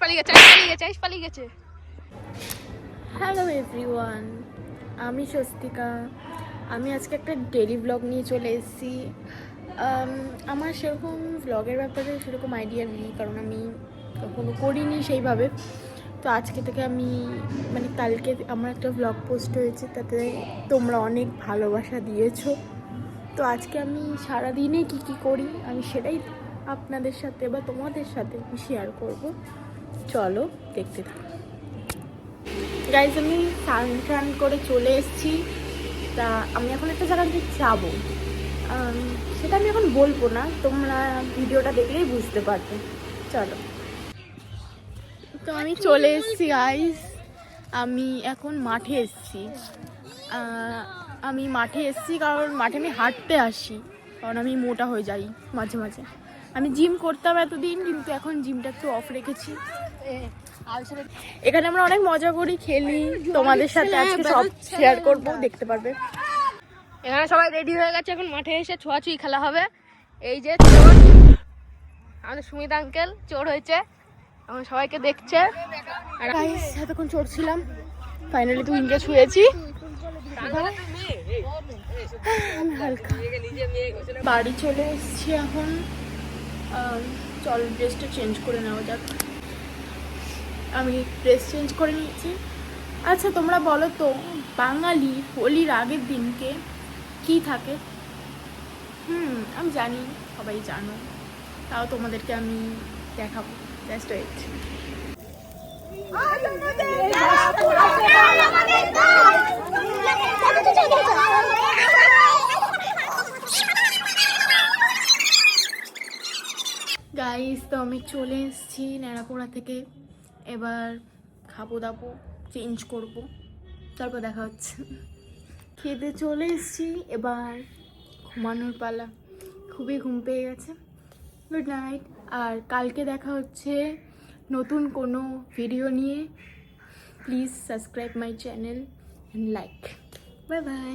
পালিয়ে গেছে। Hello everyone, আমি স্বস্তিকা। আমি আজকে একটা ডেলি ব্লগ নিয়ে চলে এসেছি। আমার সেরকম ব্লগের ব্যাপারে সেরকম আইডিয়া নেই, কারণ আমি কখনো করিনি সেইভাবে। তো আজকে থেকে আমি কালকে আমার একটা ব্লগ পোস্ট হয়েছে, তাতে তোমরা অনেক ভালোবাসা দিয়েছো। তো আজকে আমি সারাদিনে কি করি আমি সেটাই আপনাদের সাথে বা তোমাদের সাথে শেয়ার করব। চলো দেখতে থাকো। গাইজ, আমি স্নান করে চলে এসেছি। তা আমি এখন একটা জায়গাতে যাবো, সেটা আমি এখন বলবো না, তোমরা ভিডিওটা দেখলেই বুঝতে পারবে। চলো। তো আমি চলে এসেছি গাইজ। আমি এখন মাঠে এসেছি। আমি মাঠে এসেছি কারণ মাঠে আমি হাঁটতে আসি, কারণ আমি মোটা হয়ে যাই মাঝে মাঝে। আমি জিম করতাম এতদিন, কিন্তু এখন জিমটা একটু অফ রেখেছি। এখানে আমরা অনেক মজা করি, খেলি, তোমাদের সাথে আজকে সব শেয়ার করবো, দেখতে পারবে। এখানে সবাই রেডি হয়ে গেছে, এখন মাঠে এসে ছোঁয়াছুঁই খেলা হবে। এই যে চোর, আমাদের সুমিত আঙ্কেল চোর হয়েছে, এখন সবাইকে দেখছে। আর এতক্ষণ চোর ছিলাম, ফাইনালি তুই ইনকে ছুঁয়েছি। হালকা বাড়ি চলে এসেছি এখন। চল ড্রেসটা চেঞ্জ করে নেওয়া যাক। আমি ড্রেস চেঞ্জ করে নিয়েছি। আচ্ছা তোমরা বলো তো, বাঙালি হোলির আগের দিনকে কি থাকে? আমি জানি, সবাই জানো, তাও তোমাদেরকে আমি দেখাবো। Just wait. গাইস, তো আমি চলে এসেছি ন্যাড়াপোড়া থেকে। এবার খাবো দাবো, চেঞ্জ করব, তারপর দেখা হচ্ছে। খেতে চলে এসেছি, এবার ঘুমানোর পালা। খুবই ঘুম পেয়ে গেছে। Good night. আর কালকে দেখা হচ্ছে নতুন কোনো ভিডিও নিয়ে। Please subscribe my channel and like. Bye bye.